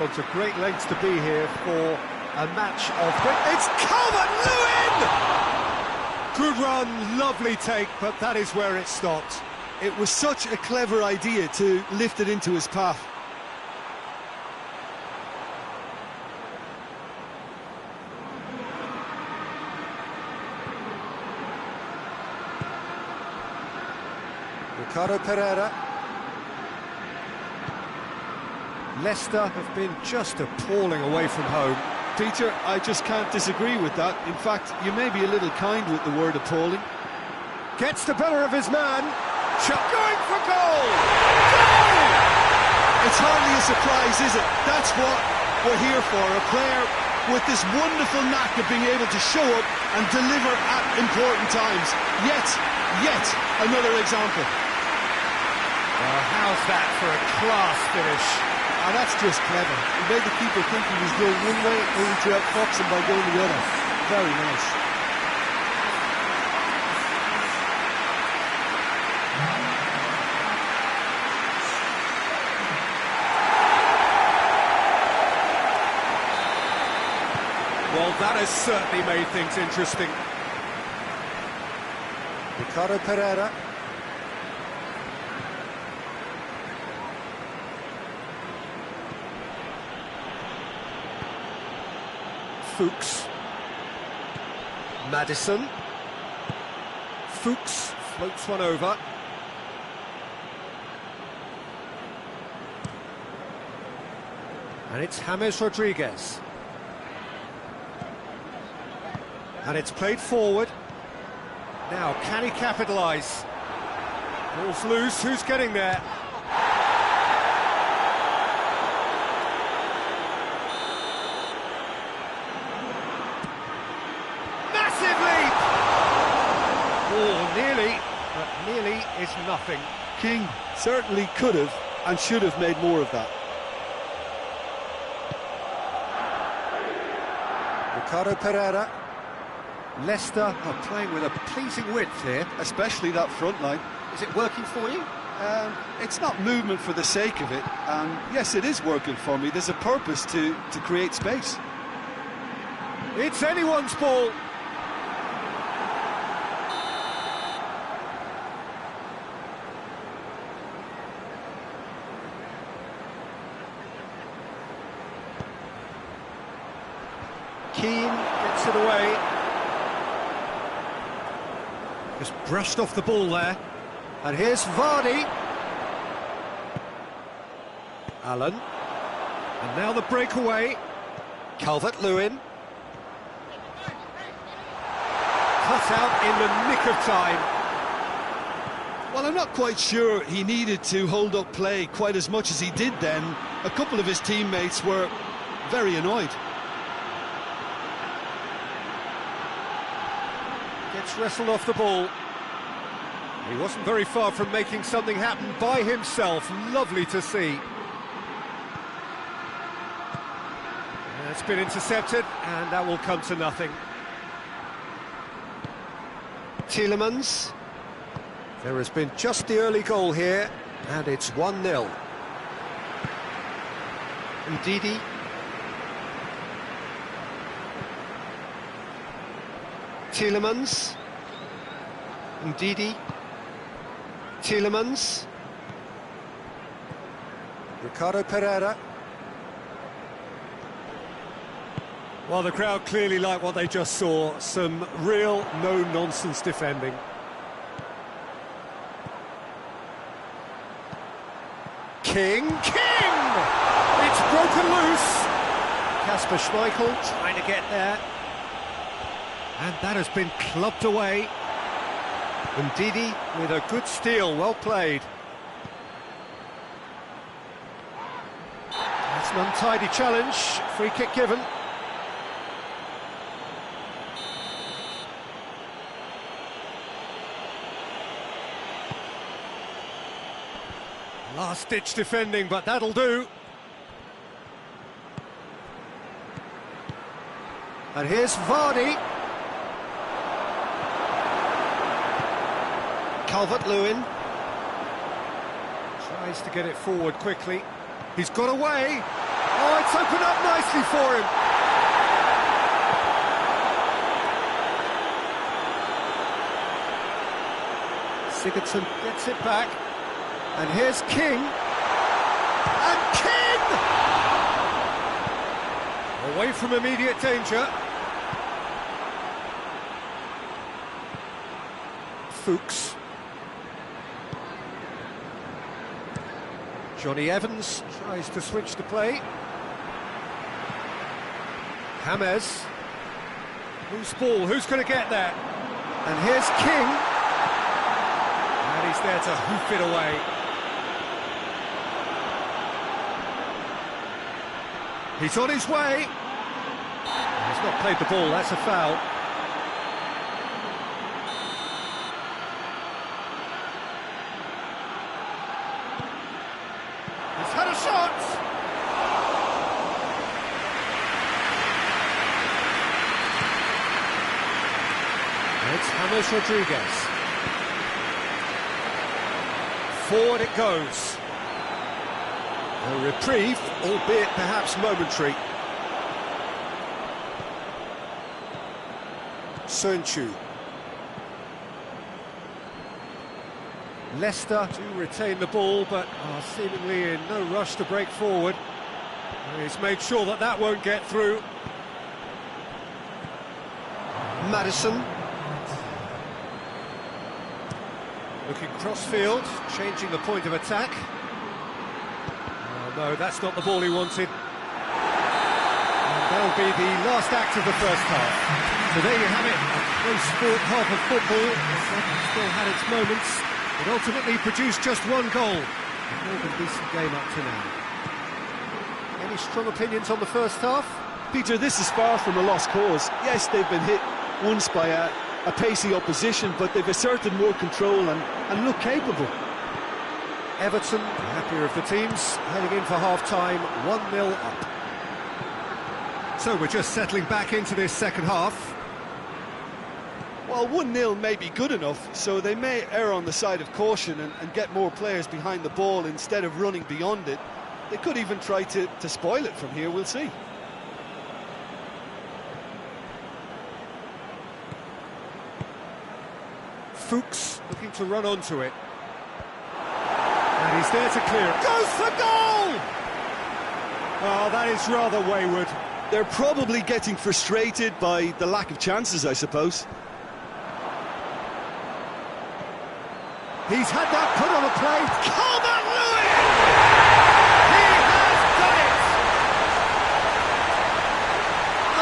It's a great lengths to be here for a match of... It's Calvert-Lewin! Good run, lovely take, but that is where it stopped. It was such a clever idea to lift it into his path. Ricardo Pereira. Leicester have been just appalling away from home. Peter, I just can't disagree with that. In fact, you may be a little kind with the word appalling. Gets the better of his man. Going for goal! Goal! It's hardly a surprise, is it? That's what we're here for. A player with this wonderful knack of being able to show up and deliver at important times. Yet another example. Well, how's that for a class finish? And that's just clever. He made the keeper think he was going one way, only to outfox him by going the other. Very nice. Well, that has certainly made things interesting. Ricardo Pereira. Fuchs. Madison. Fuchs floats one over. And it's James Rodriguez. And it's played forward. Now, can he capitalise? Ball's loose, who's getting there? Oh, nearly, but nearly is nothing. King certainly could have and should have made more of that. Ricardo Pereira. Leicester are playing with a pleasing width here. Especially that front line. Is it working for you? It's not movement for the sake of it. Yes, it is working for me. There's a purpose to create space. It's anyone's ball. Keane gets it away. Just brushed off the ball there. And here's Vardy. Allen. And now the breakaway. Calvert-Lewin. Cut out in the nick of time. Well, I'm not quite sure he needed to hold up play quite as much as he did then. A couple of his teammates were very annoyed. Gets wrestled off the ball. He wasn't very far from making something happen by himself. Lovely to see. It's been intercepted, and that will come to nothing. Tielemans. There has been just the early goal here, and it's 1-0. Ndidi. Tielemans. Ndidi. Tielemans. Ricardo Pereira. Well, the crowd clearly like what they just saw. Some real no-nonsense defending. King! It's broken loose! Kasper Schmeichel trying to get there. And that has been clubbed away. And Ndidi with a good steal, well played. That's an untidy challenge, free kick given. Last-ditch defending, but that'll do. And here's Vardy. Calvert-Lewin tries to get it forward quickly. He's got away. Oh, it's opened up nicely for him. Sigurdsson gets it back. And here's King. And King! Away from immediate danger. Fuchs. Johnny Evans tries to switch the play. James. Loose ball, who's going to get there? And here's King. And he's there to hoof it away. He's on his way. He's not played the ball, that's a foul. He's had a shot. It's James Rodriguez. Forward it goes. A reprieve, albeit perhaps momentary. Chương. Leicester do retain the ball, but are seemingly in no rush to break forward. He's made sure that that won't get through. Maddison. Looking cross-field, changing the point of attack. Oh no, that's not the ball he wanted. And that'll be the last act of the first half. So there you have it, a close sport half of football. It still had its moments. It ultimately produced just one goal. A more than decent game up to now. Any strong opinions on the first half? Peter, this is far from a lost cause. Yes, they've been hit once by a pacey opposition, but they've asserted more control and look capable. Everton, the happier of the teams, heading in for half-time, 1-0 up. So we're just settling back into this second half. Well, 1-0 may be good enough, so they may err on the side of caution and get more players behind the ball instead of running beyond it. They could even try to spoil it from here, we'll see. Fuchs looking to run onto it. And he's there to clear it. Goes for goal! Oh, that is rather wayward. They're probably getting frustrated by the lack of chances, I suppose. He's had that put on a plate. Calvert-Lewin! He has done it!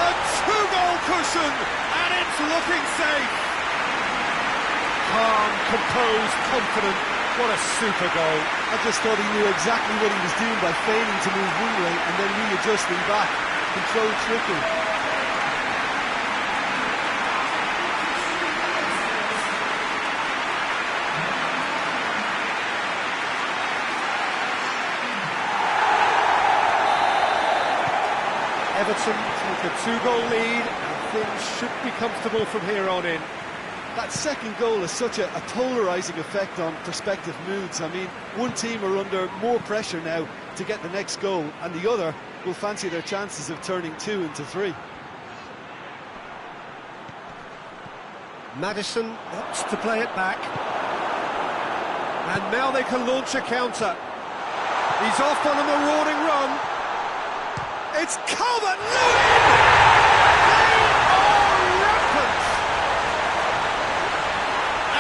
A two-goal cushion, and it's looking safe. Calm, composed, confident. What a super goal. I just thought he knew exactly what he was doing by feigning to move one way and then readjusting back. Controlled trickery. Everton take a two-goal lead, and things should be comfortable from here on in. That second goal has such a polarising effect on prospective moods. I mean, one team are under more pressure now to get the next goal, and the other will fancy their chances of turning 2 into 3. Maddison wants to play it back. And now they can launch a counter. He's off on a marauding run. It's Calvert-Lewin! They are rampant!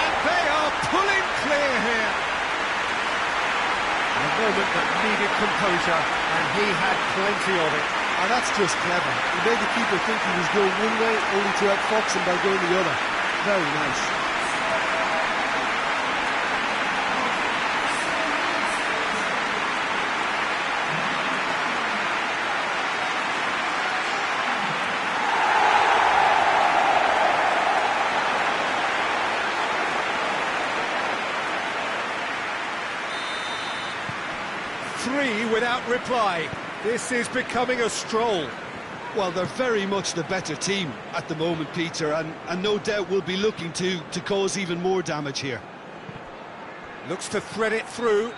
And they are pulling clear here. A moment that needed composure, and he had plenty of it. And that's just clever. He made the keeper think he was going one way, only to outfox him by going the other. Very nice. Three without reply. This is becoming a stroll. Well, they're very much the better team at the moment, Peter, and no doubt will be looking to cause even more damage here. Looks to thread it through.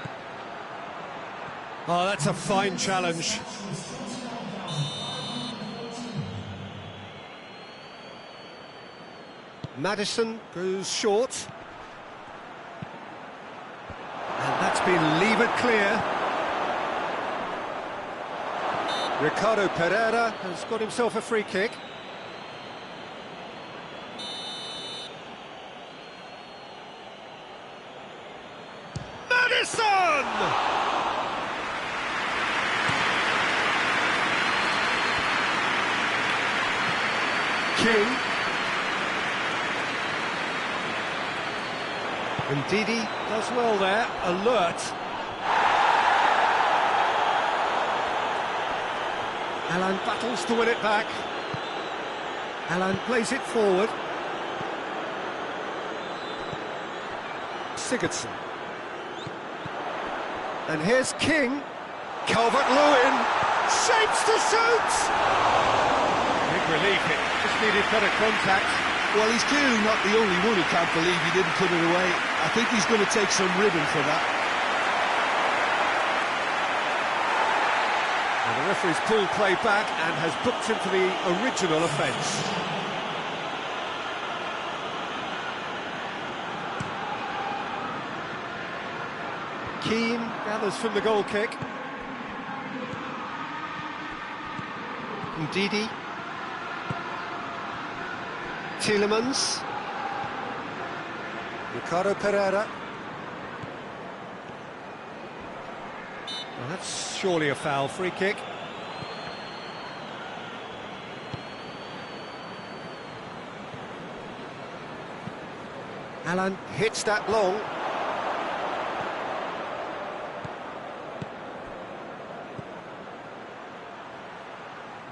Oh, that's a fine challenge. Maddison goes short. And that's been levered clear. Ricardo Pereira has got himself a free kick. Maddison! King. And Didi does well there, alert. Alan battles to win it back. Alan plays it forward. Sigurdsson. And here's King. Calvert-Lewin shapes to shoot! Big relief, it just needed better contact. Well, he's clearly not the only one who can't believe he didn't put it away. I think he's going to take some ribbon for that. And the referee's pulled play back and has booked him for the original offence. Keane gathers from the goal kick. Ndidi. Tielemans. Ricardo Pereira. Well, that's surely a foul. Free kick. Alan hits that long.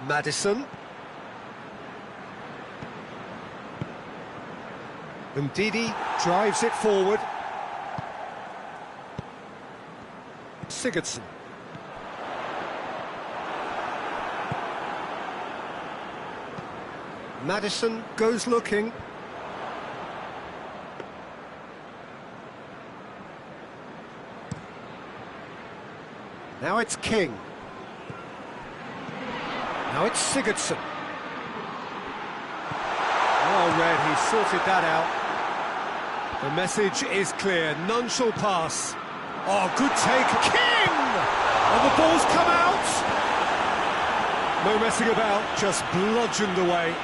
Maddison. And Didi drives it forward. Sigurdsson. Maddison goes looking. Now it's King. Now it's Sigurdsson. Well read, he sorted that out. The message is clear, none shall pass. Oh, good take, King! And the ball's come out! No messing about, just bludgeoned away.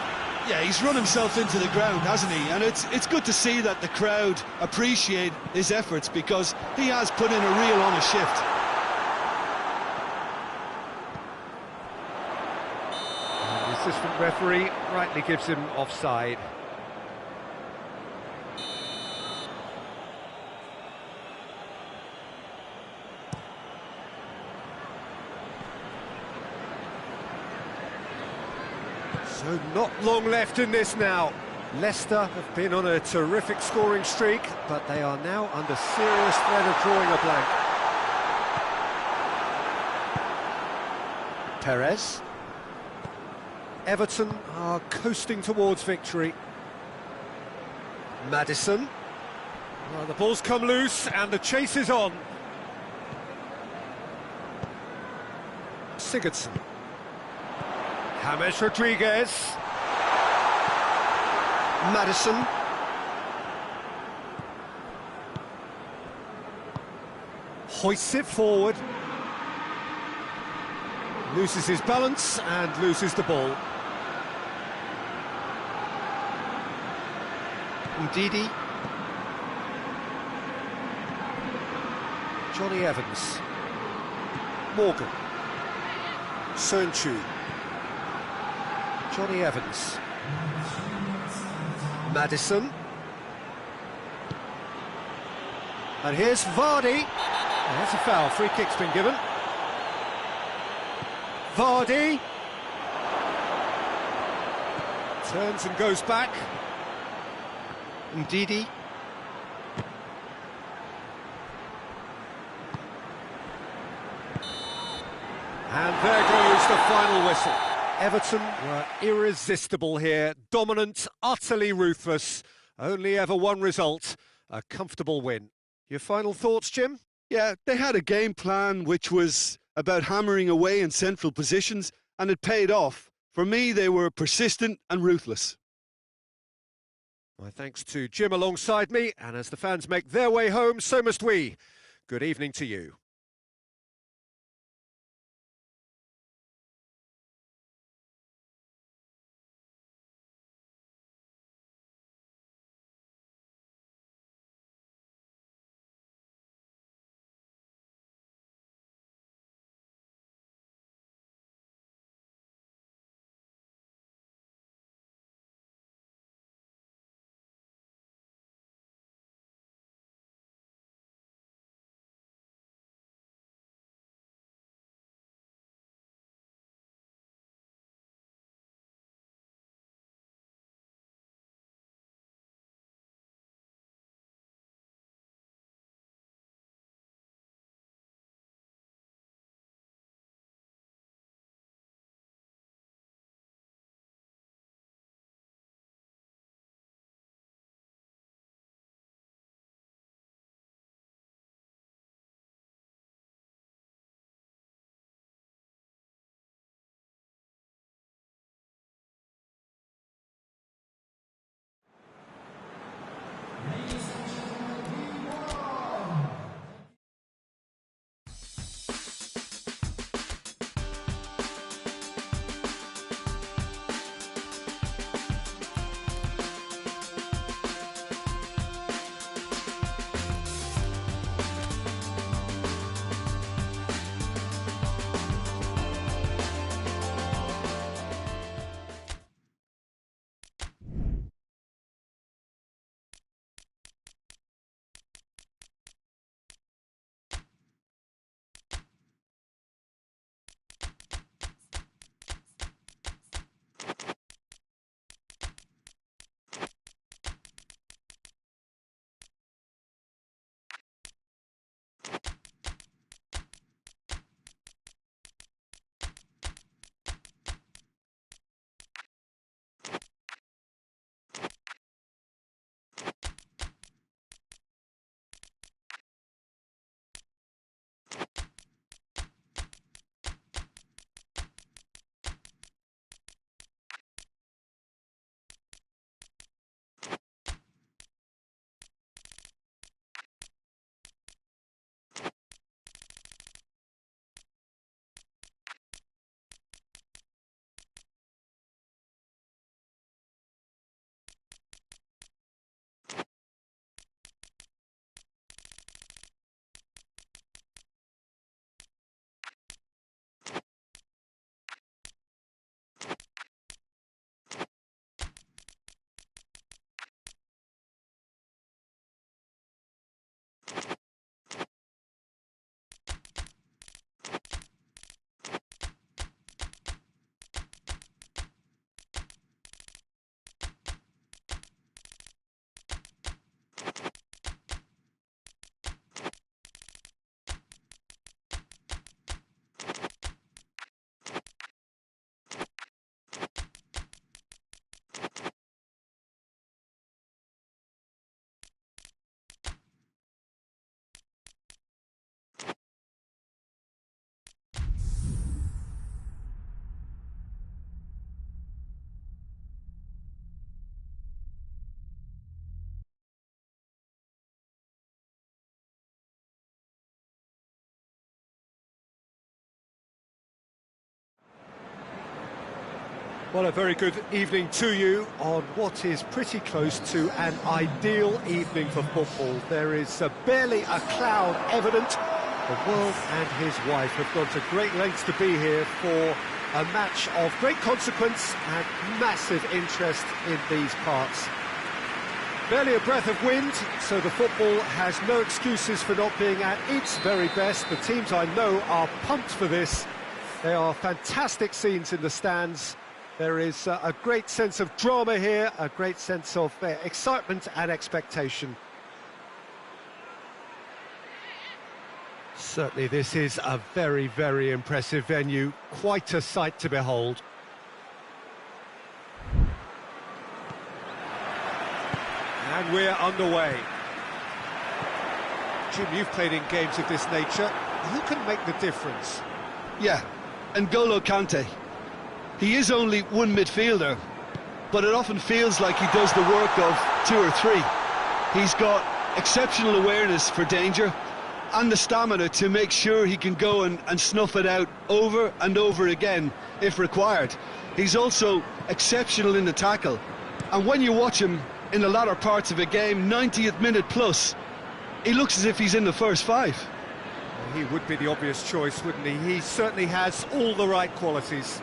Yeah, he's run himself into the ground, hasn't he? And it's good to see that the crowd appreciate his efforts, because he has put in a real honest shift. And the assistant referee rightly gives him offside. So not long left in this now. Leicester have been on a terrific scoring streak, but they are now under serious threat of drawing a blank. Perez. Everton are coasting towards victory. Maddison. Well, the ball's come loose and the chase is on. Sigurdsson. James Rodriguez. Maddison. Hoists it forward. Loses his balance and loses the ball. Ndidi. Johnny Evans. Morgan. Sernchu. Johnny Evans. Maddison. And here's Vardy. Oh, that's a foul. Free kick's been given. Vardy. Turns and goes back. Ndidi. And there goes the final whistle. Everton were irresistible here, dominant, utterly ruthless. Only ever one result, a comfortable win. Your final thoughts, Jim? Yeah, they had a game plan which was about hammering away in central positions, and it paid off. For me, they were persistent and ruthless. My thanks to Jim alongside me, and as the fans make their way home, so must we. Good evening to you. Well, a very good evening to you on what is pretty close to an ideal evening for football. There is barely a cloud evident. The world and his wife have gone to great lengths to be here for a match of great consequence and massive interest in these parts. Barely a breath of wind, so the football has no excuses for not being at its very best. The teams I know are pumped for this. There are fantastic scenes in the stands. There is a great sense of drama here, a great sense of excitement and expectation. Certainly this is a very, very impressive venue, quite a sight to behold. And we're underway. Jim, you've played in games of this nature. Who can make the difference? Yeah, N'Golo Kante. He is only one midfielder, but it often feels like he does the work of two or three. He's got exceptional awareness for danger and the stamina to make sure he can go and snuff it out over and over again if required. He's also exceptional in the tackle, and when you watch him in the latter parts of a game, 90th minute plus, he looks as if he's in the first five. He would be the obvious choice, wouldn't he? He certainly has all the right qualities.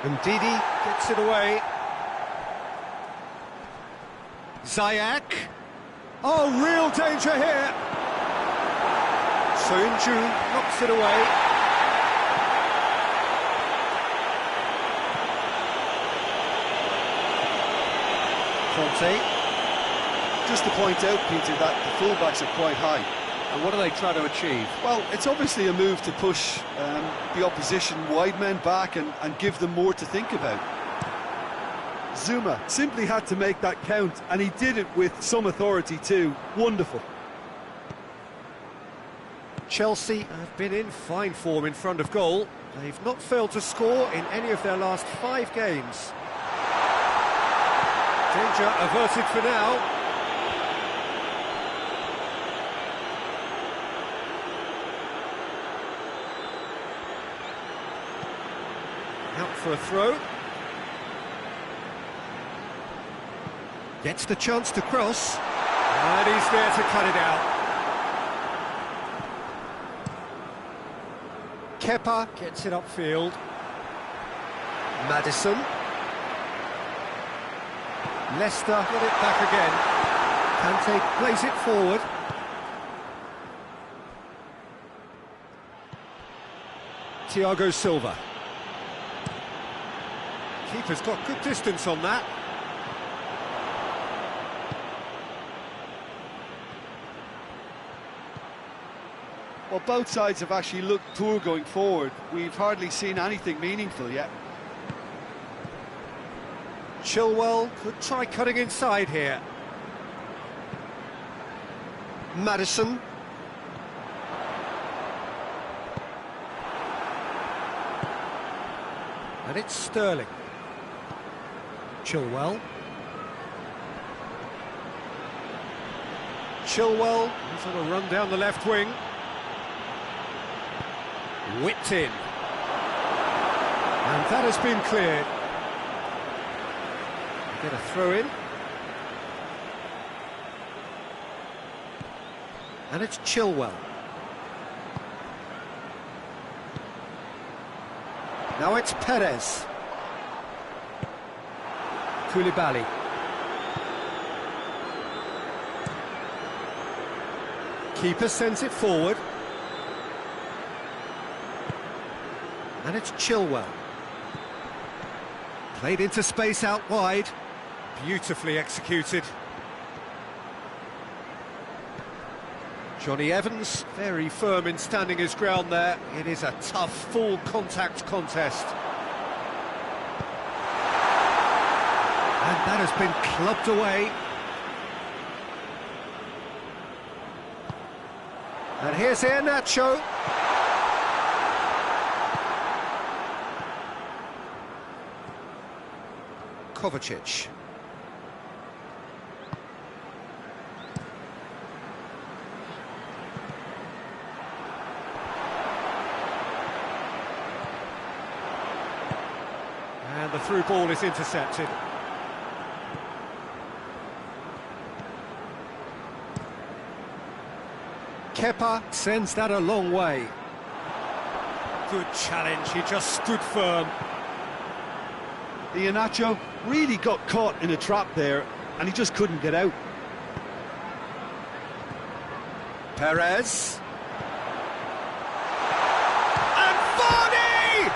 And Didi gets it away. Ziyech. Oh, real danger here. Soon-Ju knocks it away. Conte. Just to point out, Peter, that the fullbacks are quite high. And what are they trying to achieve? Well, it's obviously a move to push the opposition wide men back and give them more to think about. Zuma simply had to make that count, and he did it with some authority too. Wonderful. Chelsea have been in fine form in front of goal. They've not failed to score in any of their last 5 games. Danger averted for now. Out for a throw. Gets the chance to cross. And he's there to cut it out. Kepa gets it upfield. Maddison. Leicester get it back again. Kante plays it forward. Thiago Silva. Keeper's got good distance on that. Well, both sides have actually looked poor going forward. We've hardly seen anything meaningful yet. Chilwell could try cutting inside here. Maddison. And it's Sterling. Chilwell. Chilwell, he's on a run down the left wing. Whipped in. And that has been cleared. Get a throw in. And it's Chilwell. Now it's Perez. Koulibaly. Keeper sends it forward. And it's Chilwell. Played into space out wide. Beautifully executed. Johnny Evans, very firm in standing his ground there. It is a tough, full contact contest. And that has been clubbed away. And here's Iheanacho. Kovacic. And the through ball is intercepted. Kepa sends that a long way. Good challenge, he just stood firm. Iheanacho really got caught in a trap there, and he just couldn't get out. Perez. And Vardy!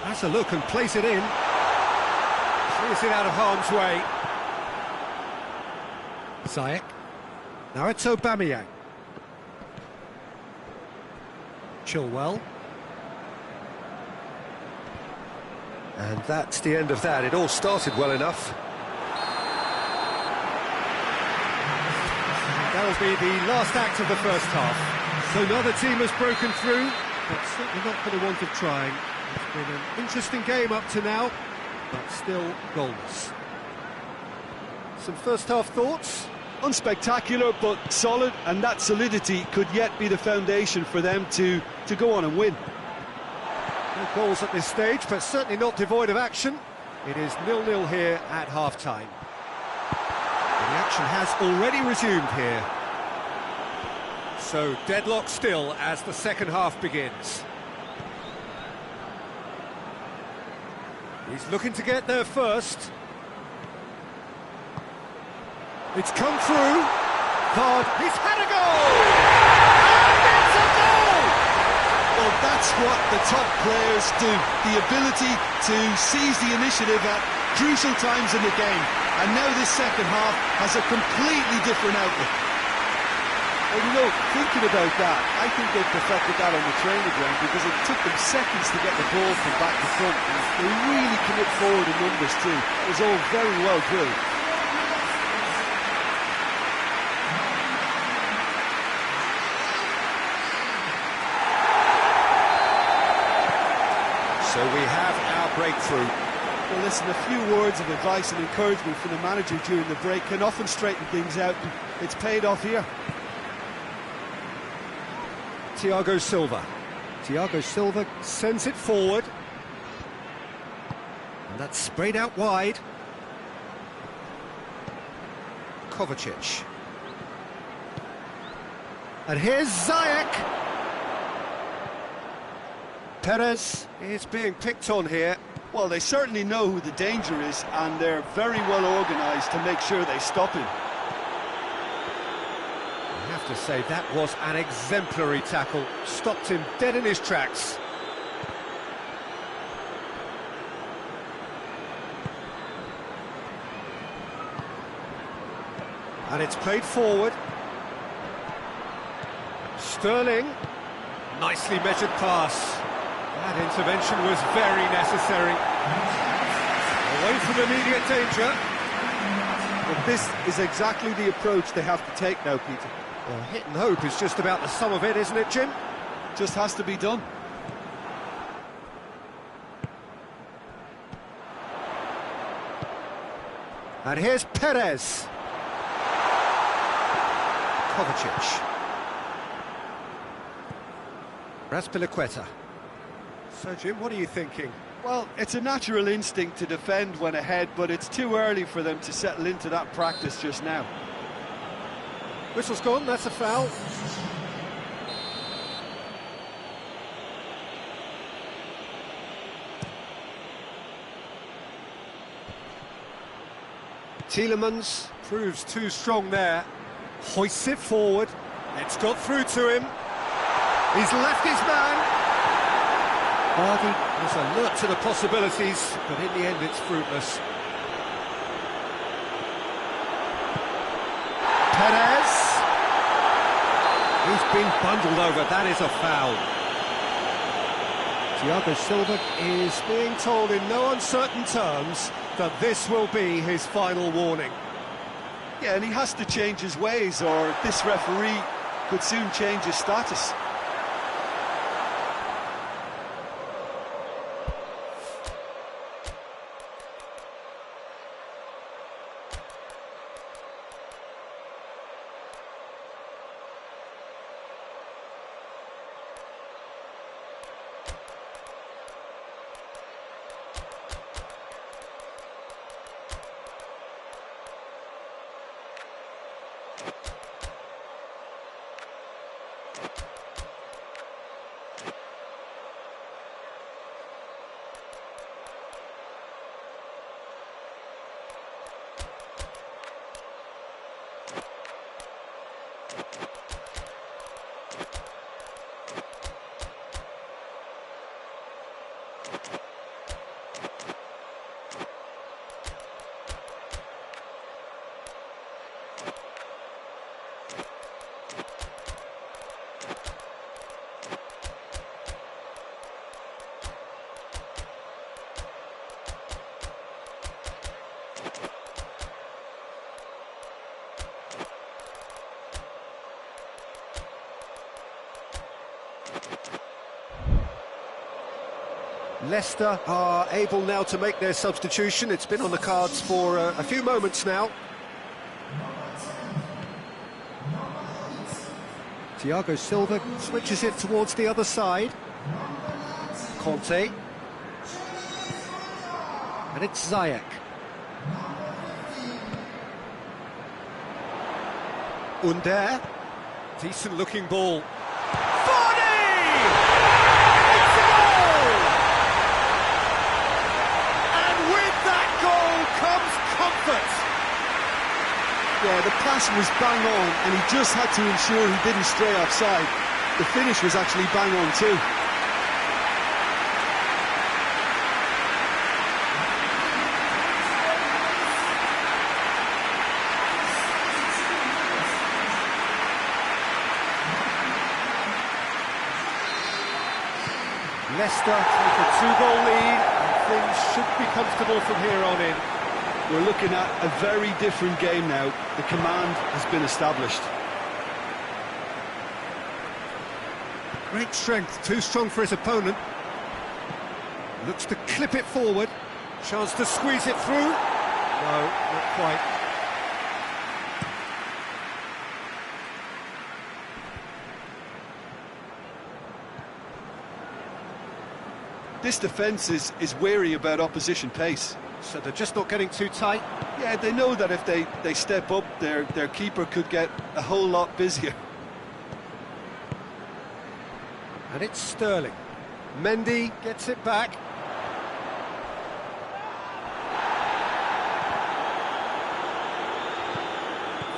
Has a look and plays it in. Clears it out of harm's way. Ziyech. Now it's Aubameyang. Chilwell. And that's the end of that. It all started well enough. That'll be the last act of the first half. So neither team has broken through, but certainly not for the want of trying. It's been an interesting game up to now, but still goalless. Some first half thoughts? Unspectacular, but solid, and that solidity could yet be the foundation for them to go on and win. No goals at this stage, but certainly not devoid of action. It is 0-0 here at half-time. The action has already resumed here. So, deadlock still as the second half begins. He's looking to get there first. It's come through. Vard, he's had a goal! And it's a goal! Well, that's what the top players do. The ability to seize the initiative at crucial times in the game. And now this second half has a completely different outlook. Well, you know, thinking about that, I think they perfected that on the training ground because it took them seconds to get the ball from back to front. And they really commit forward in numbers too. It was all very well drilled. So we have our breakthrough. Well, listen, a few words of advice and encouragement from the manager during the break can often straighten things out. It's paid off here. Thiago Silva. Thiago Silva sends it forward. And that's sprayed out wide. Kovacic. And here's Ziyech. Perez is being picked on here. Well, they certainly know who the danger is, and they're very well organised to make sure they stop him. I have to say, that was an exemplary tackle. Stopped him dead in his tracks. And it's played forward. Sterling. Nicely measured pass. That intervention was very necessary. Away from immediate danger. But this is exactly the approach they have to take now, Peter. Well, hit and hope is just about the sum of it, isn't it, Jim? Just has to be done. And here's Perez. Kovacic. Raspilicueta. So, Jim, what are you thinking? Well, it's a natural instinct to defend when ahead, but it's too early for them to settle into that practice just now. Whistle's gone, that's a foul. Tielemans proves too strong there. Hoists it forward. It's got through to him. He's left his man. Vardy was alert to the possibilities, but in the end it's fruitless. Perez. He's been bundled over, that is a foul. Thiago Silva is being told in no uncertain terms that this will be his final warning. Yeah, and he has to change his ways, or this referee could soon change his status. Leicester are able now to make their substitution. It's been on the cards for a few moments now. Thiago Silva switches it towards the other side. Conte. And it's Ziyech. Under. Decent looking ball. Vardy! It's a goal! And with that goal comes comfort. Yeah, the pass was bang on, and he just had to ensure he didn't stray offside. The finish was actually bang on too. Leicester take a 2-goal lead, and things should be comfortable from here on in. We're looking at a very different game now. The command has been established. Great strength, too strong for his opponent. Looks to clip it forward. Chance to squeeze it through. No, not quite. This defence is wary about opposition pace. So they're just not getting too tight. Yeah, they know that if they step up, their keeper could get a whole lot busier. And it's Sterling. Mendy gets it back.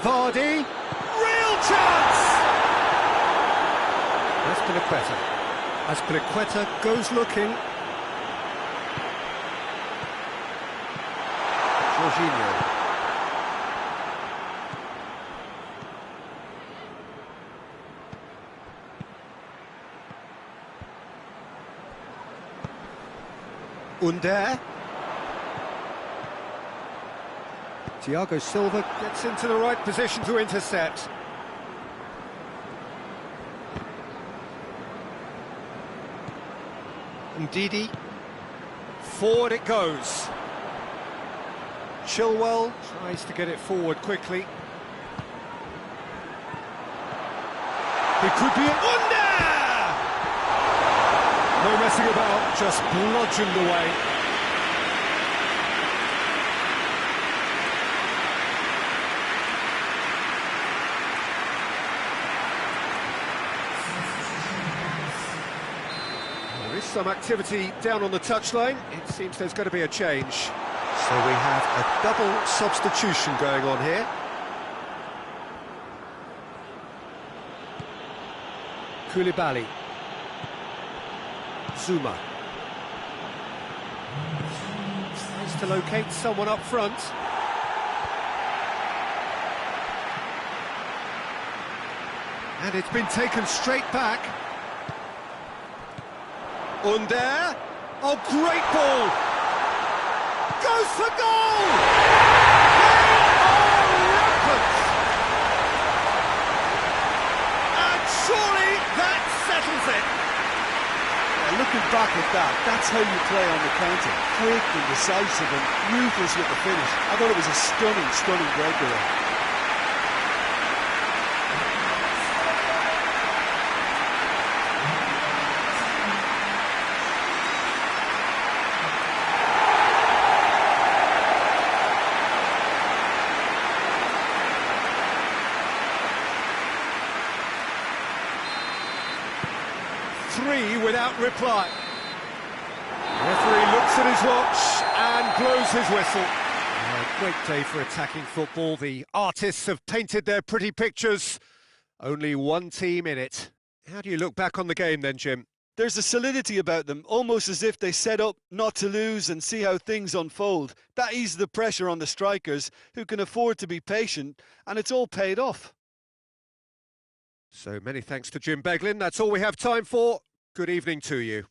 Vardy. Real chance! Azpilicueta goes looking. Jorginho. Under. Thiago Silva gets into the right position to intercept. Ndidi. Forward it goes. Chilwell tries to get it forward quickly. It could be Under! No messing about, just bludgeoned away. There is some activity down on the touchline. It seems there's going to be a change. So we have a double substitution going on here. Koulibaly. Zuma. Tries to locate someone up front. And it's been taken straight back. Under. Oh, great ball! Goes for goal! They are rampant! And surely that settles it. Looking back at that, that's how you play on the counter. Quick and decisive and ruthless with the finish. I thought it was a stunning breakaway. Three without reply. The referee looks at his watch and blows his whistle. A great day for attacking football. The artists have painted their pretty pictures. Only one team in it. How do you look back on the game then, Jim? There's a solidity about them, almost as if they set up not to lose and see how things unfold. That eases the pressure on the strikers, who can afford to be patient, and it's all paid off. So many thanks to Jim Beglin. That's all we have time for. Good evening to you.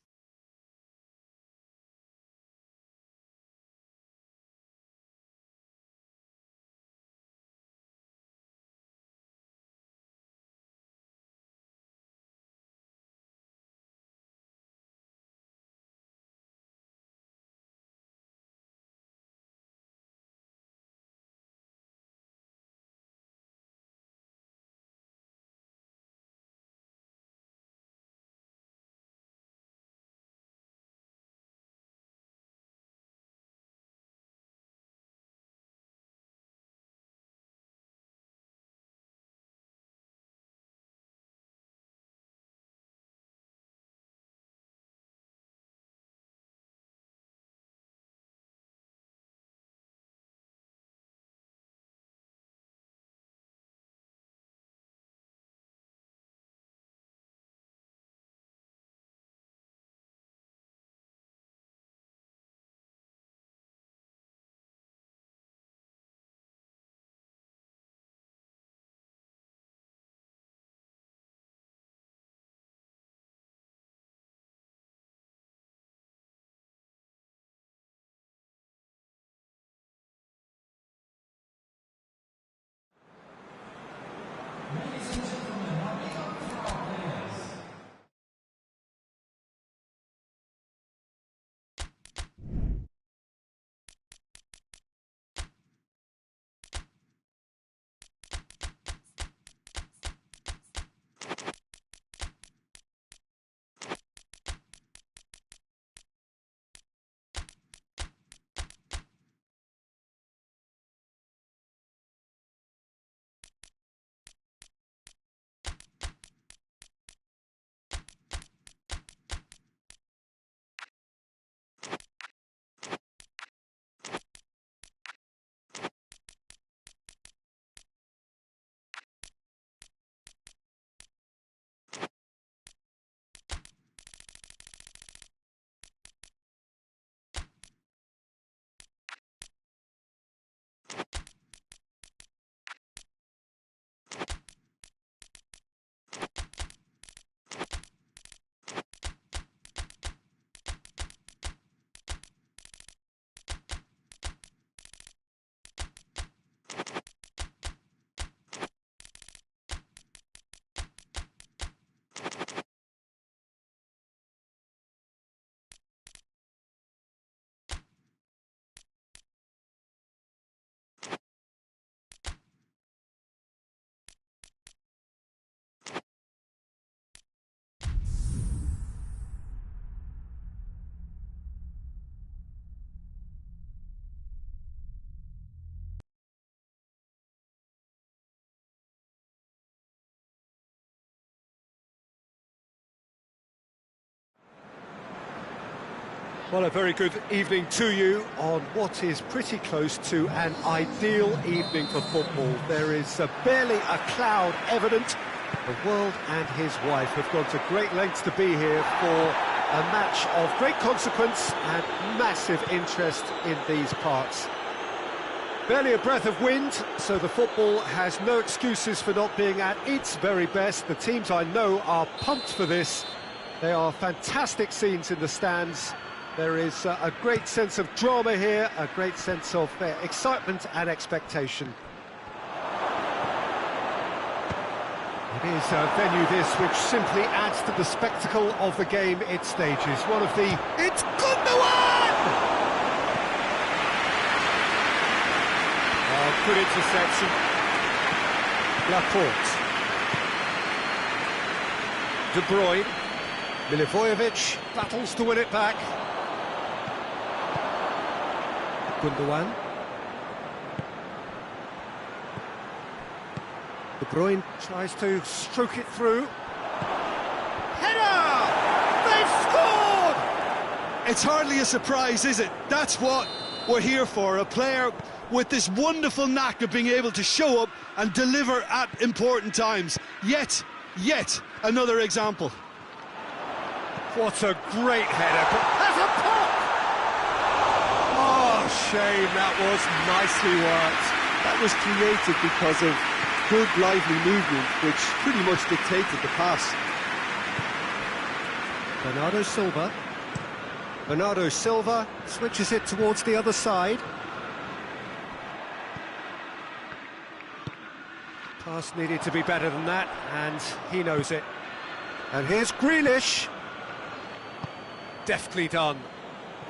Well, a very good evening to you on what is pretty close to an ideal evening for football. There is barely a cloud evident. The world and his wife have gone to great lengths to be here for a match of great consequence and massive interest in these parts. Barely a breath of wind, so the football has no excuses for not being at its very best. The teams I know are pumped for this. They are fantastic scenes in the stands. There is a great sense of drama here, a great sense of excitement and expectation. It is a venue this which simply adds to the spectacle of the game it stages. One of the... It's Gundogan! Oh, good interception. Laporte. De Bruyne. Milivojevic battles to win it back. Gundogan. De Bruyne tries to stroke it through. Header! They've scored! It's hardly a surprise, is it? That's what we're here for, a player with this wonderful knack of being able to show up and deliver at important times. Yet another example. What a great header, but has a pop! Oh, shame, that was nicely worked. That was created because of good, lively movement, which pretty much dictated the pass. Bernardo Silva. Bernardo Silva switches it towards the other side. Pass needed to be better than that, and he knows it. And here's Grealish. Deftly done.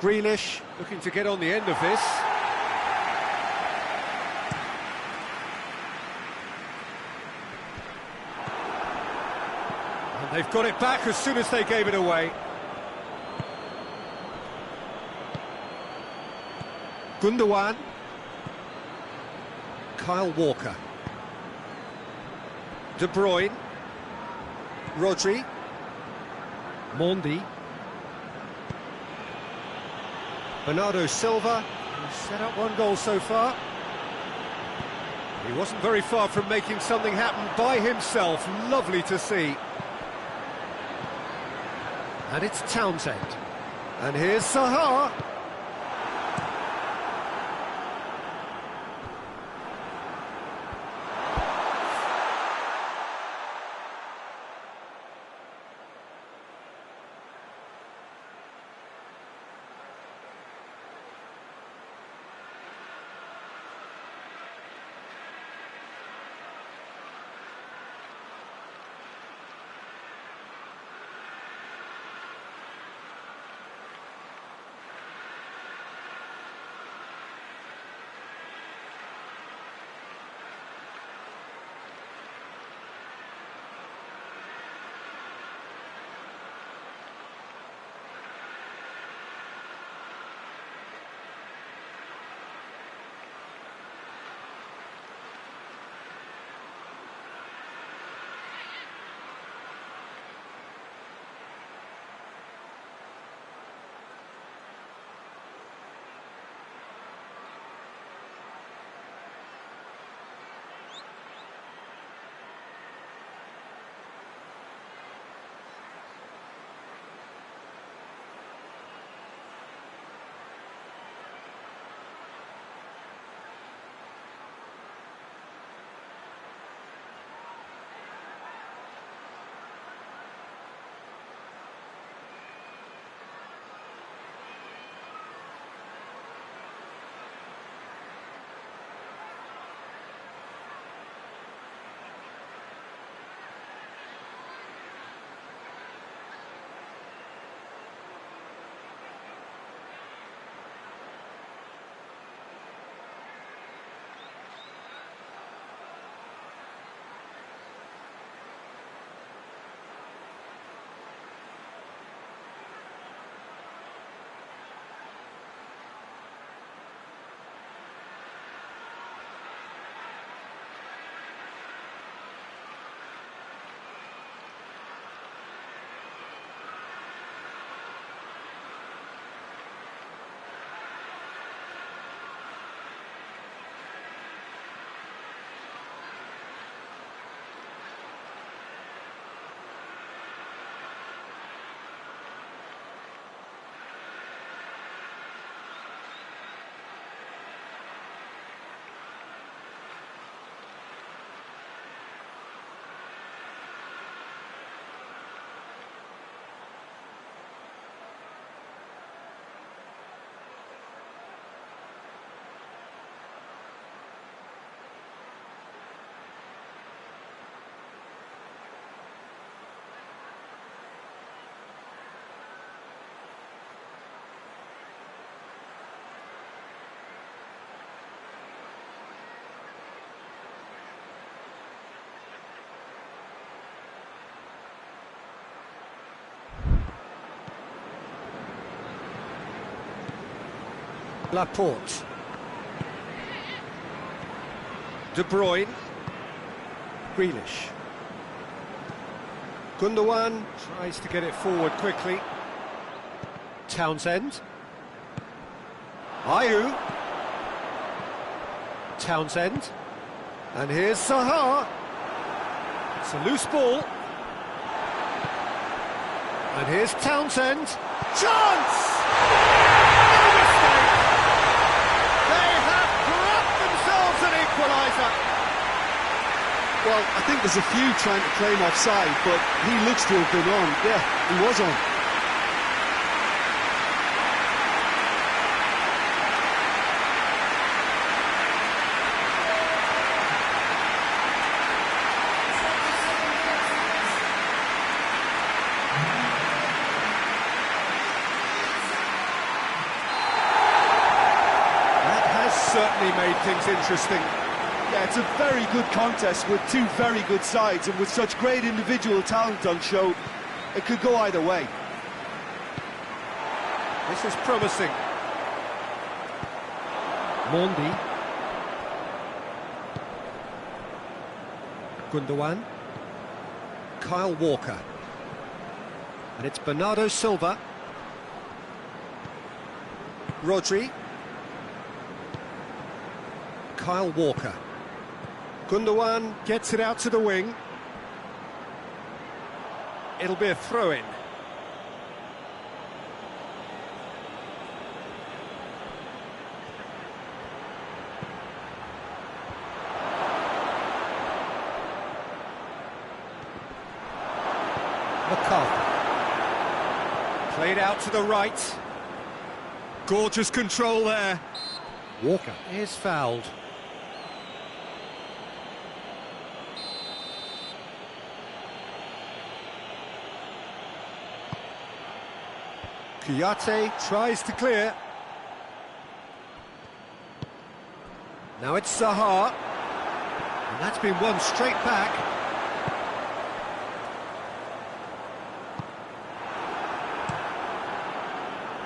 Grealish looking to get on the end of this. And they've got it back as soon as they gave it away. Gundogan. Kyle Walker. De Bruyne. Rodri. Mondi. Bernardo Silva, who's set up one goal so far. He wasn't very far from making something happen by himself. Lovely to see. And it's Townsend. And here's Saha. Laporte. De Bruyne. Grealish. Gundogan tries to get it forward quickly. Townsend. Ayew. Townsend. And here's Zaha. It's a loose ball. And here's Townsend. Chance! No mistake! They have grabbed themselves an equaliser. Well, I think there's a few trying to claim offside, but he looks to have been on. Yeah, he was on. Certainly made things interesting. Yeah, it's a very good contest with two very good sides, and with such great individual talent on show, it could go either way. This is promising. Mondi. Gundogan. Kyle Walker. And it's Bernardo Silva. Rodri. Kyle Walker. Gundogan gets it out to the wing. It'll be a throw-in. McCarthy. Played out to the right. Gorgeous control there. Walker is fouled. Kouyaté tries to clear. Now it's Zaha. And that's been won straight back.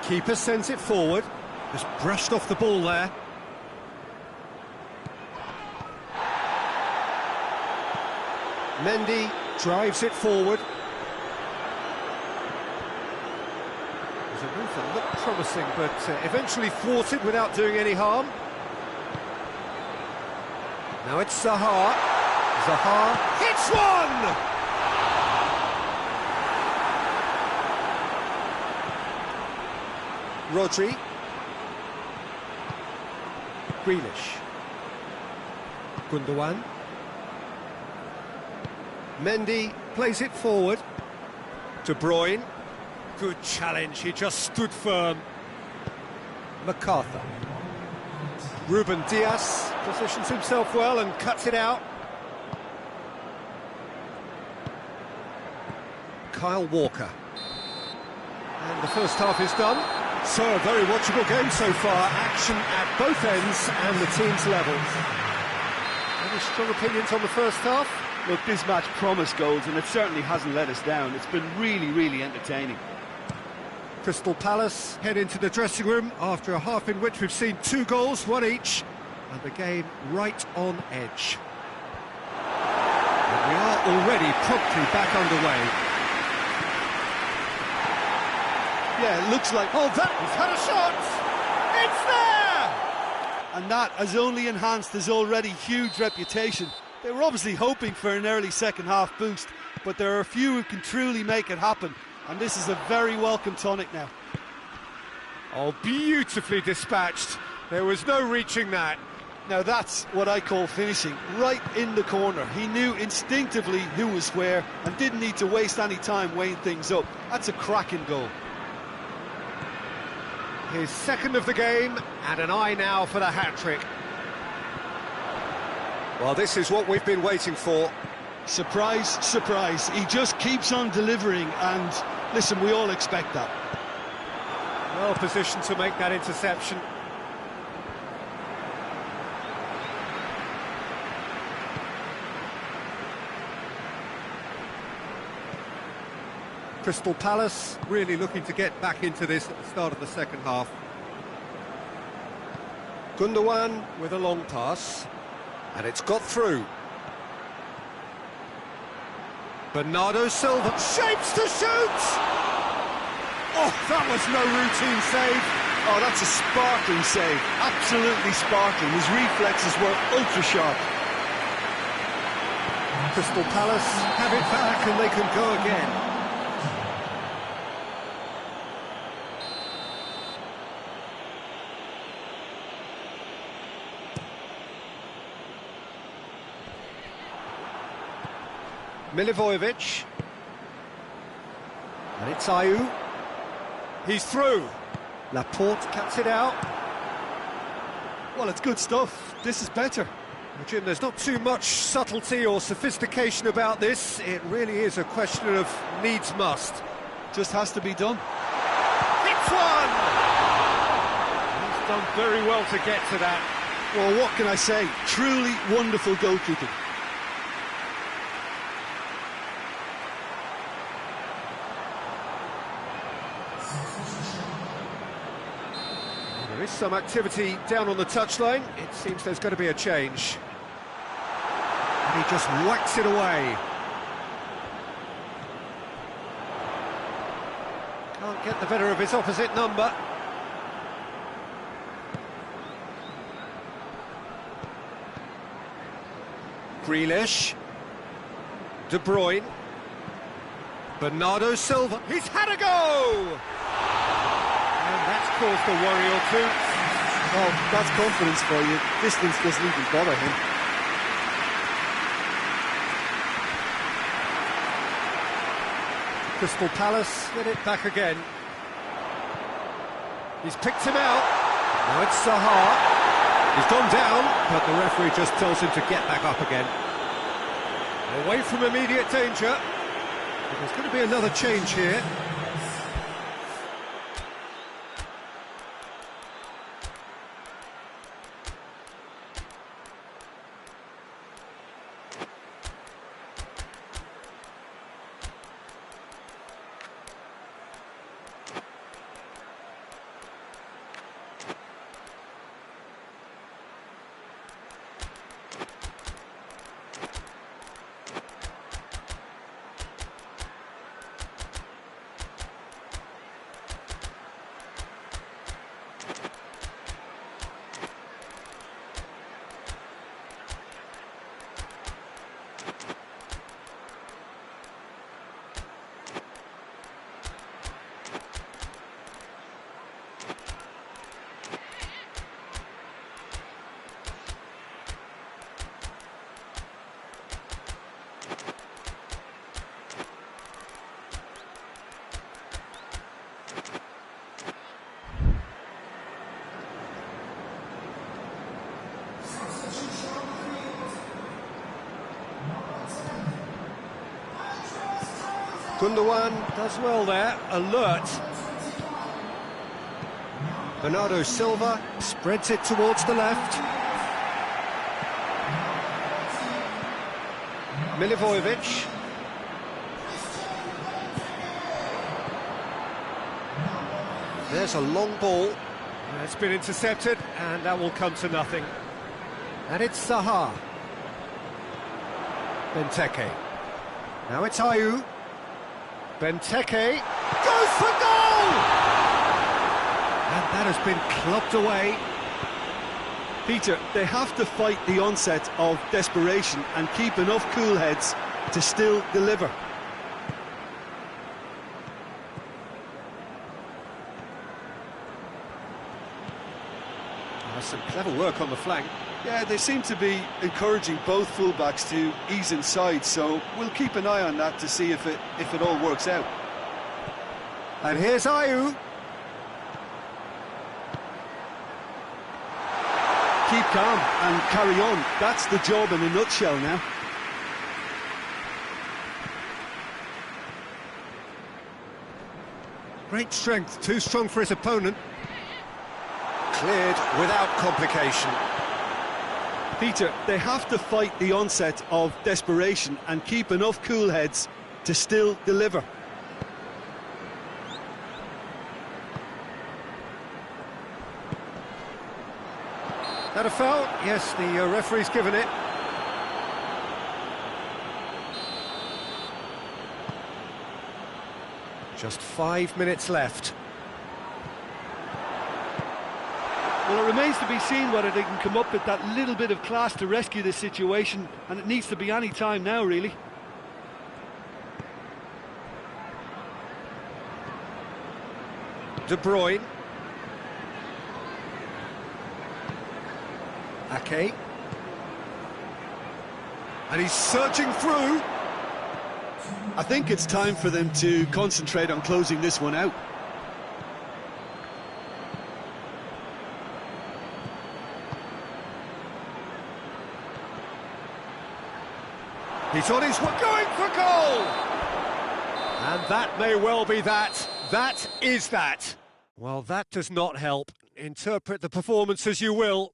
Keeper sends it forward. Just brushed off the ball there. Mendy drives it forward. There's a move that looked promising, but eventually thwarted without doing any harm. Now it's Zaha. Zaha hits one! Rodri. Grealish. Gundogan. Mendy plays it forward. De Bruyne. Good challenge, he just stood firm. MacArthur. Ruben Dias positions himself well and cuts it out. Kyle Walker. And the first half is done. So a very watchable game so far. Action at both ends and the teams level. Any strong opinions on the first half? Look, this match promised goals, and it certainly hasn't let us down. It's been really, really entertaining. Crystal Palace head into the dressing room after a half in which we've seen 2 goals, 1 each, and the game right on edge. And we are already promptly back underway. Yeah, it looks like... Oh, that he's had a shot! It's there! And that has only enhanced his already huge reputation. They were obviously hoping for an early second-half boost, but there are a few who can truly make it happen, and this is a very welcome tonic now. Oh, beautifully dispatched. There was no reaching that. Now that's what I call finishing, right in the corner. He knew instinctively who was where and didn't need to waste any time weighing things up. That's a cracking goal. His second of the game, and an eye now for the hat-trick. Well, this is what we've been waiting for. Surprise, surprise. He just keeps on delivering, and listen, we all expect that. Well positioned to make that interception. Crystal Palace really looking to get back into this at the start of the second half. Gundogan with a long pass, and it's got through. Bernardo Silva shapes to shoot! Oh, that was no routine save. Oh, that's a sparkling save, absolutely sparkling. His reflexes were ultra-sharp. Crystal Palace have it back and they can go again. Milivojevic. And it's Ayew. He's through. Laporte cuts it out. Well, it's good stuff. This is better. Well, Jim, there's not too much subtlety or sophistication about this. It really is a question of needs must. Just has to be done. Hits one! He's done very well to get to that. Well, what can I say? Truly wonderful goalkeeping. There is some activity down on the touchline. It seems there's going to be a change. And he just whacks it away. Can't get the better of his opposite number. Grealish. De Bruyne. Bernardo Silva. He's had a go! And that's caused a worry or two. Well, that's confidence for you. Distance doesn't even bother him. Crystal Palace get it back again. He's picked him out. Now it's Zaha. He's gone down, but the referee just tells him to get back up again. Away from immediate danger. But there's going to be another change here. Gundogan does well there, alert. Bernardo Silva spreads it towards the left. Milivojevic. There's a long ball. It's been intercepted, and that will come to nothing. And it's Zaha. Benteke. Now it's Ayew. Benteke goes for goal! And that has been clubbed away. Peter, they have to fight the onset of desperation and keep enough cool heads to still deliver. That's some clever work on the flank. Yeah, they seem to be encouraging both fullbacks to ease inside, so we'll keep an eye on that to see if it all works out. And here's Ayew. Keep calm and carry on. That's the job in a nutshell now. Great strength, too strong for his opponent. Cleared without complication. Peter, they have to fight the onset of desperation and keep enough cool heads to still deliver. That a foul? Yes, the referee's given it. Just 5 minutes left. Well, it remains to be seen whether they can come up with that little bit of class to rescue this situation, and it needs to be any time now, really. De Bruyne. Ake. And he's surging through. I think it's time for them to concentrate on closing this one out. He's on his way, going for goal! And that may well be that. That is that. Well, that does not help. Interpret the performance as you will,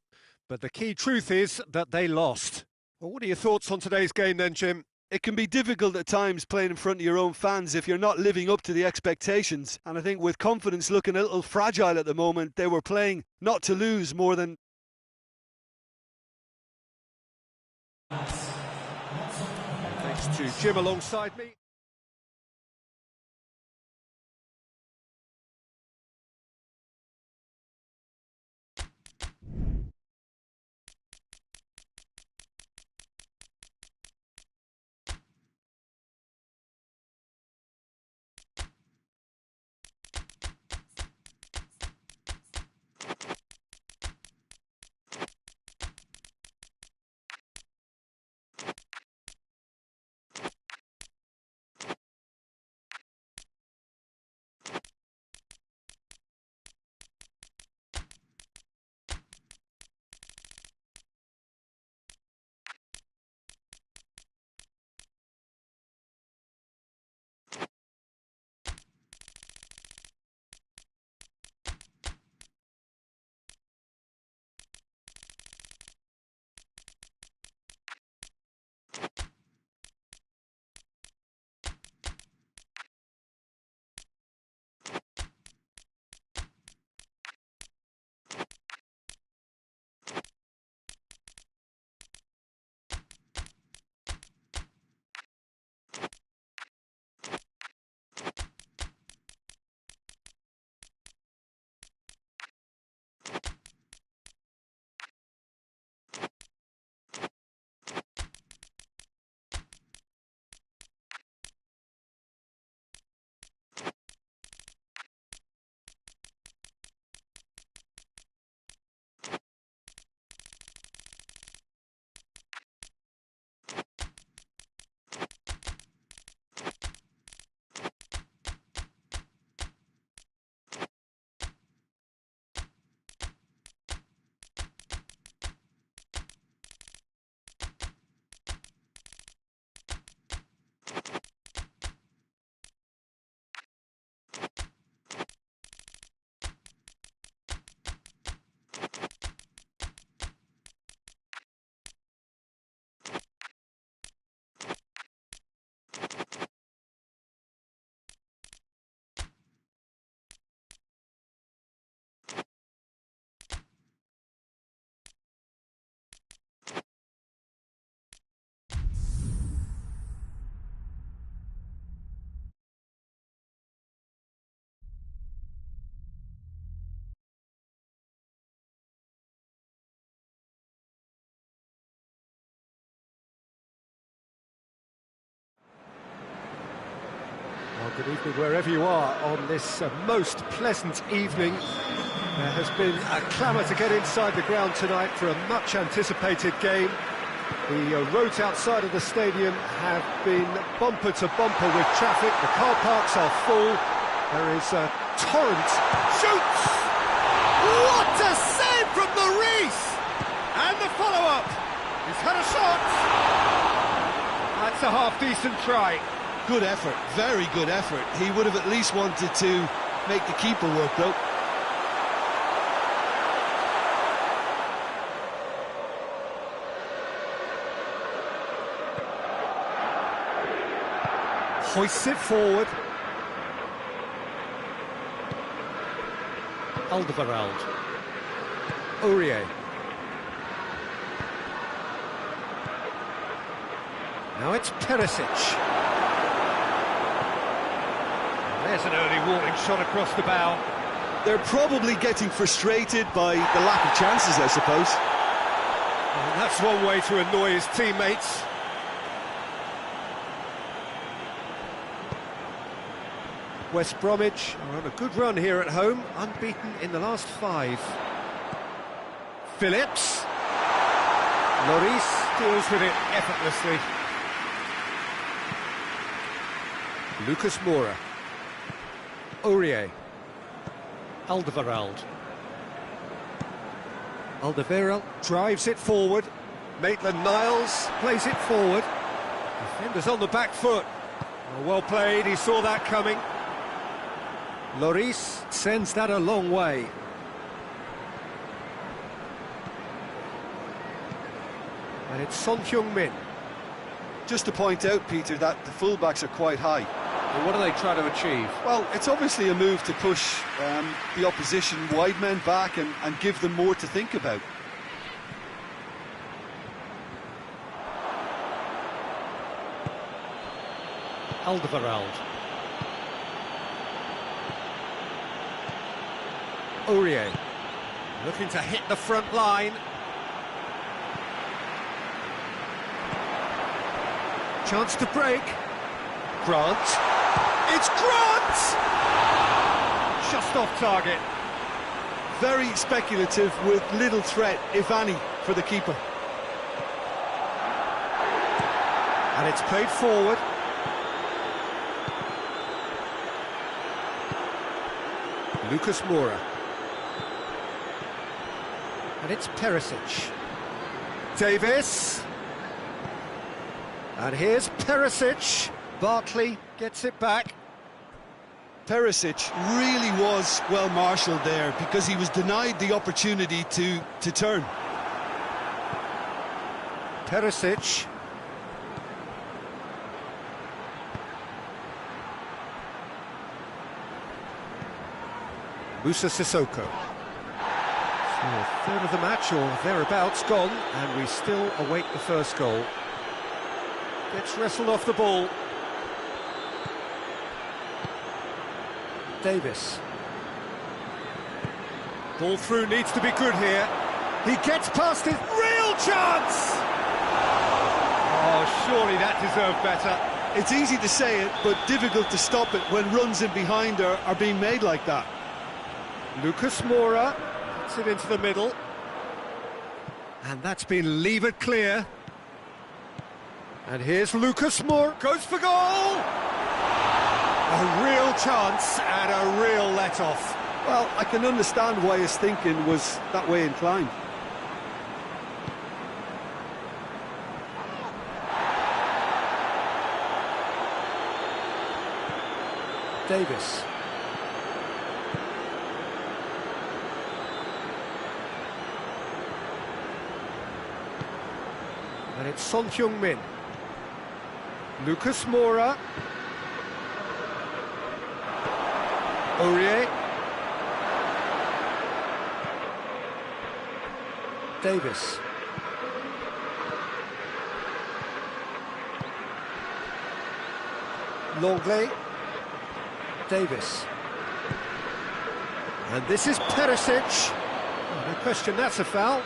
but the key truth is that they lost. Well, what are your thoughts on today's game then, Jim? It can be difficult at times playing in front of your own fans if you're not living up to the expectations. And I think with confidence looking a little fragile at the moment, they were playing not to lose more than... Thanks to Jim alongside me. Well, good evening wherever you are on this most pleasant evening. There has been a clamour to get inside the ground tonight for a much anticipated game. The roads outside of the stadium have been bumper to bumper with traffic. The car parks are full. There is a torrent. Shoots! What a save from the Reese! And the follow-up. He's had a shot. That's a half-decent try. Good effort, very good effort. He would have at least wanted to make the keeper work, though. Hoists it forward. Alderweireld. Aurier. Now it's Perisic. There's an early warning shot across the bow. They're probably getting frustrated by the lack of chances, I suppose. And that's one way to annoy his teammates. West Bromwich are on a good run here at home, unbeaten in the last 5. Phillips. Lloris deals with it effortlessly. Lucas Moura. Aurier. Alderweireld. Alderweireld drives it forward. Maitland-Niles plays it forward. Defenders on the back foot. Well played, he saw that coming. Lloris sends that a long way. And it's Son Heung-min. Just to point out, Peter, that the fullbacks are quite high. Well, what are they trying to achieve? Well, it's obviously a move to push the opposition wide men back and give them more to think about. Alderweireld. Aurier. Looking to hit the front line. Chance to break. Grant. It's Grant! Just off target. Very speculative with little threat, if any, for the keeper. And it's played forward. Lucas Moura. And it's Perisic. Davis. And here's Perisic. Barkley gets it back. Perisic really was well marshalled there because he was denied the opportunity to turn. Perisic. Moussa Sissoko. So a third of the match or thereabouts gone, and we still await the first goal. Gets wrestled off the ball. Davis. Ball through needs to be good here. He gets past it. Real chance! Oh, surely that deserved better. It's easy to say it, but difficult to stop it when runs in behind are being made like that. Lucas Moura puts it into the middle. And that's been levered clear. And here's Lucas Moura. Goes for goal! A real chance and a real let-off. Well, I can understand why his thinking was that way inclined. Davis. And it's Son Heung-min. Lucas Moura. Aurier. Davis. Longley. Davis. And this is Perisic. Oh, no question, that's a foul.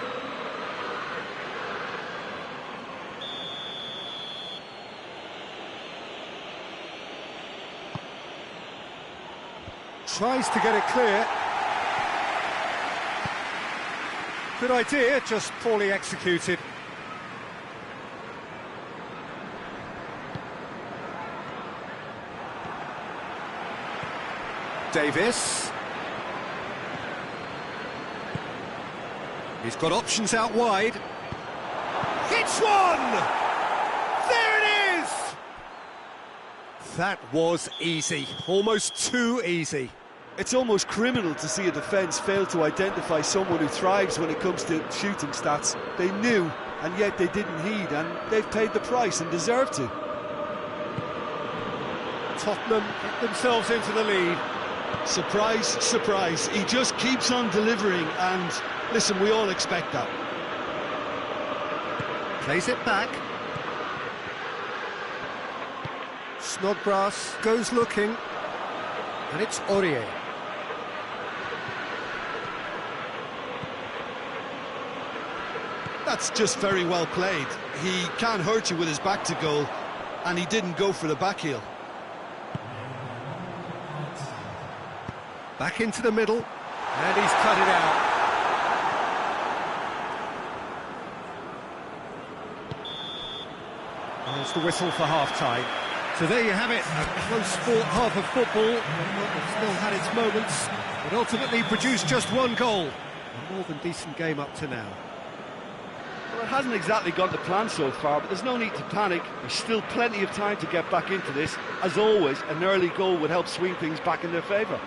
Tries to get it clear. Good idea, just poorly executed. Davis. He's got options out wide. Hits one! There it is! That was easy, almost too easy. It's almost criminal to see a defence fail to identify someone who thrives when it comes to shooting stats. They knew, and yet they didn't heed, and they've paid the price and deserve to. Tottenham get themselves into the lead. Surprise, surprise. He just keeps on delivering, and listen, we all expect that. Plays it back. Snodgrass goes looking, and it's Aurier. That's just very well played. He can't hurt you with his back to goal, and he didn't go for the back heel. Back into the middle, and he's cut it out. There's the whistle for half-time. So there you have it, a close-fought half of football. It's still had its moments, but ultimately produced just one goal. A more than decent game up to now. Well, it hasn't exactly gone to plan so far, but there's no need to panic. There's still plenty of time to get back into this. As always, an early goal would help swing things back in their favour.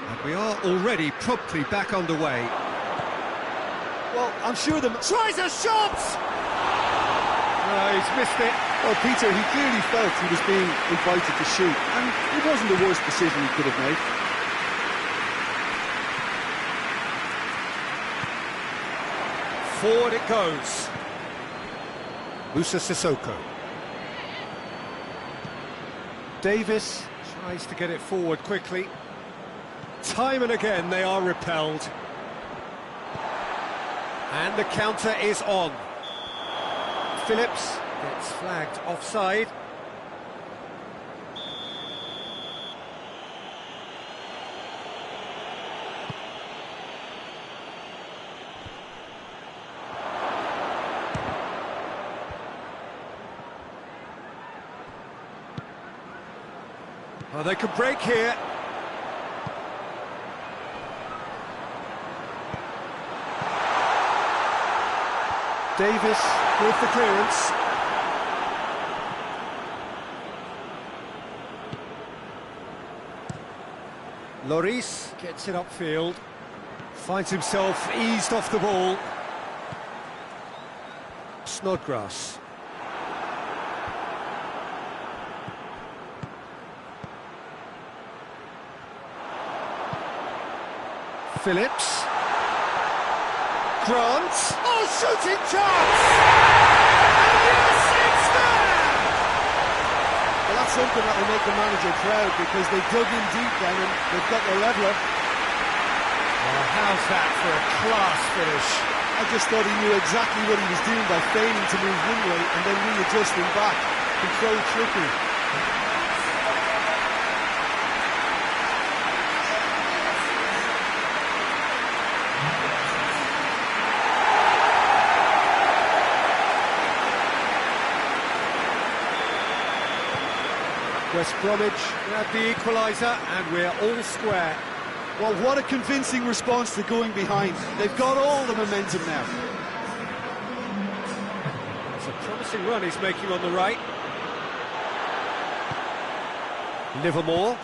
And we are already promptly back underway. Well, I'm sure the... Tries a shot! No, he's missed it. Well, Peter, he clearly felt he was being invited to shoot, and it wasn't the worst decision he could have made. Forward it goes. Musa Sissoko. Davis tries to get it forward quickly. Time and again they are repelled. And the counter is on. Phillips gets flagged offside. Oh, they could break here. Davis with the clearance. Lloris gets it upfield. Finds himself eased off the ball. Snodgrass. Phillips. Grant. Oh, shooting chance! And yes, it's there! Well, that's something that will make the manager proud, because they dug in deep then and they've got their leveller. Oh, how's that for a class finish? I just thought he knew exactly what he was doing by feigning to move one way and then readjusting back. Controlled trickery. West Bromwich grab the equaliser, and we're all square. Well, what a convincing response to going behind. They've got all the momentum now. It's a promising run he's making on the right. Livermore.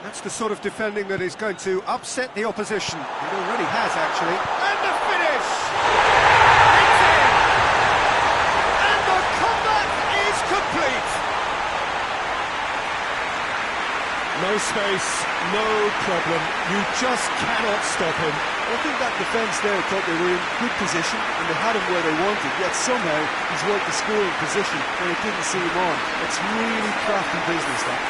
That's the sort of defending that is going to upset the opposition. It already has, actually. And the finish! It's in! And the comeback is complete! No space, no problem. You just cannot stop him. I think that defence there thought they were in good position and they had him where they wanted, yet somehow he's worked the scoring position when it didn't see him on. It's really crafty business, that.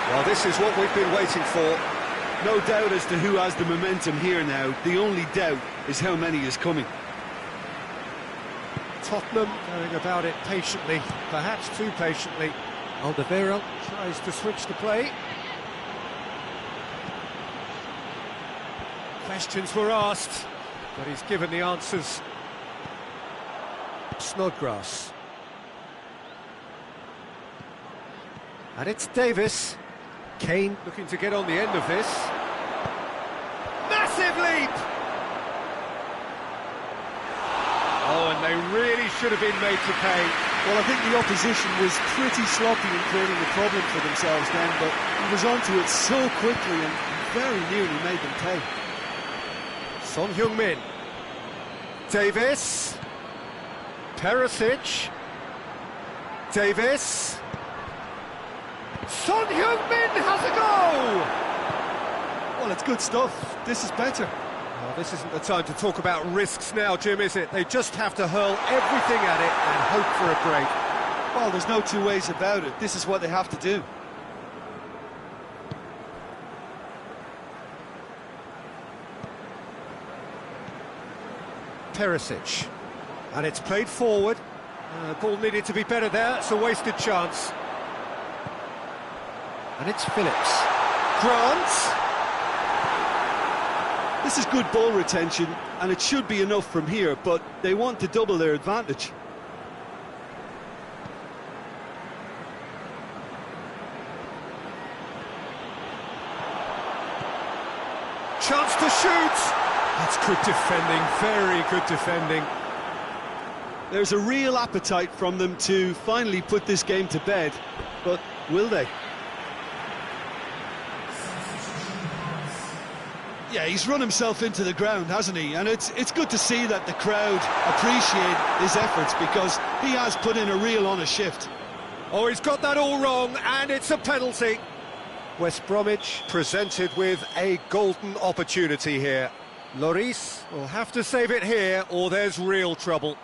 Well, this is what we've been waiting for. No doubt as to who has the momentum here now. The only doubt is how many is coming. Tottenham going about it patiently, perhaps too patiently. Alderweireld tries to switch the play. Questions were asked, but he's given the answers. Snodgrass. And it's Davis. Kane looking to get on the end of this. Massive leap! Oh, and they really should have been made to pay. Well, I think the opposition was pretty sloppy in creating a problem for themselves then, but he was onto it so quickly and very nearly made them pay. Son Heung-min. Davis. Perisic. Davis. Son Heung-min has a goal! Well, it's good stuff. This is better. Well, this isn't the time to talk about risks now, Jim, is it? They just have to hurl everything at it and hope for a break. Well, there's no two ways about it. This is what they have to do. Perisic. And it's played forward. Ball needed to be better there. It's a wasted chance. And it's Phillips. Grant. This is good ball retention, and it should be enough from here, but they want to double their advantage. Chance to shoot. That's good defending, very good defending. There's a real appetite from them to finally put this game to bed, but will they? Yeah, he's run himself into the ground, hasn't he? And it's good to see that the crowd appreciate his efforts, because he has put in a real honest shift. Oh, he's got that all wrong, and it's a penalty. West Bromwich presented with a golden opportunity here. Lloris will have to save it here, or there's real trouble.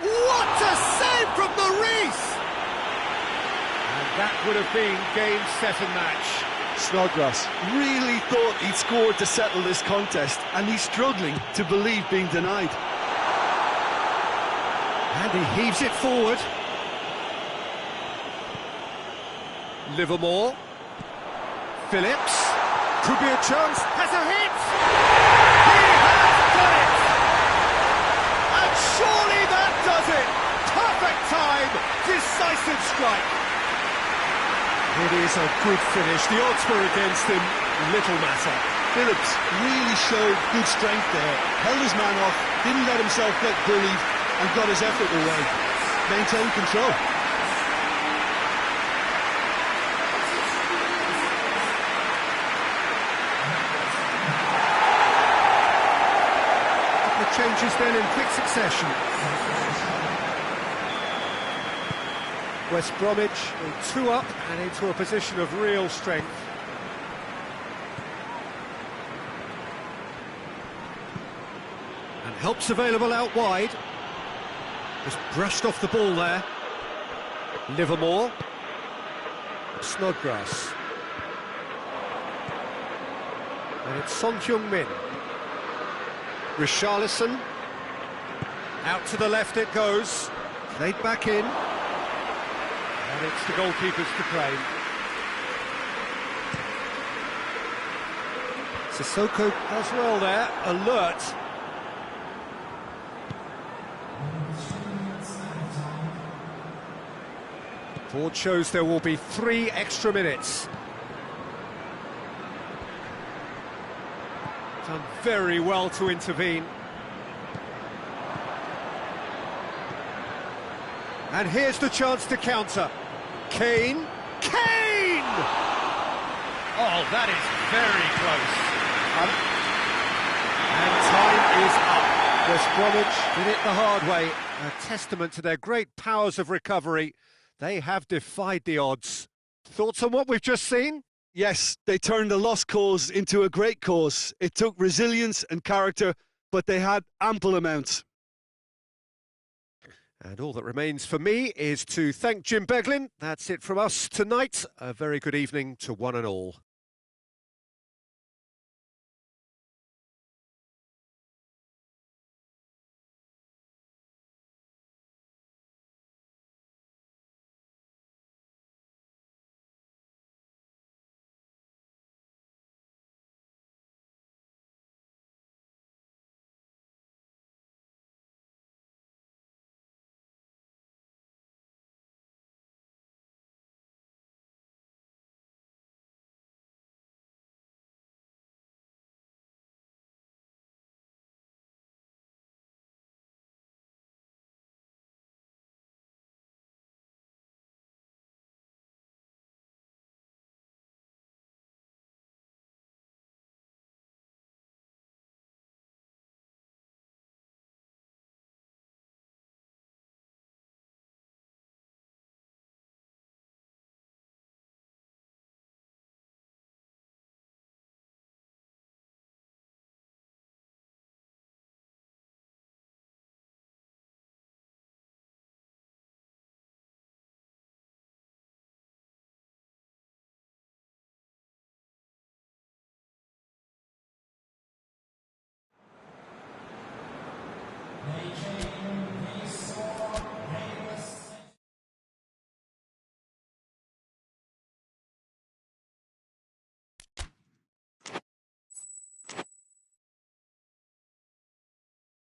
What a save from Lloris! And that would have been game, set and match. Snodgrass really thought he'd scored to settle this contest, and he's struggling to believe being denied. And he heaves it forward. Livermore. Phillips. Could be a chance. Has a hit! He has done it! And surely that does it! Perfect time! Decisive strike! It is a good finish. The odds were against him. Little matter. Phillips really showed good strength there. Held his man off, didn't let himself get bullied, and got his effort away. Maintained control. Changes then in quick succession. West Bromwich will 2 up and into a position of real strength. And help's available out wide. Just brushed off the ball there. Livermore. Snodgrass. And it's Son Heung-min. Richarlison, out to the left it goes, played back in, and it's the goalkeepers to claim. Sissoko does well there, alert. Board shows there will be 3 extra minutes. Done very well to intervene. And here's the chance to counter. Kane. Kane! Oh, that is very close. And time is up. West Bromwich did it the hard way. A testament to their great powers of recovery. They have defied the odds. Thoughts on what we've just seen? Yes, they turned a lost cause into a great cause. It took resilience and character, but they had ample amounts. And all that remains for me is to thank Jim Beglin. That's it from us tonight. A very good evening to one and all.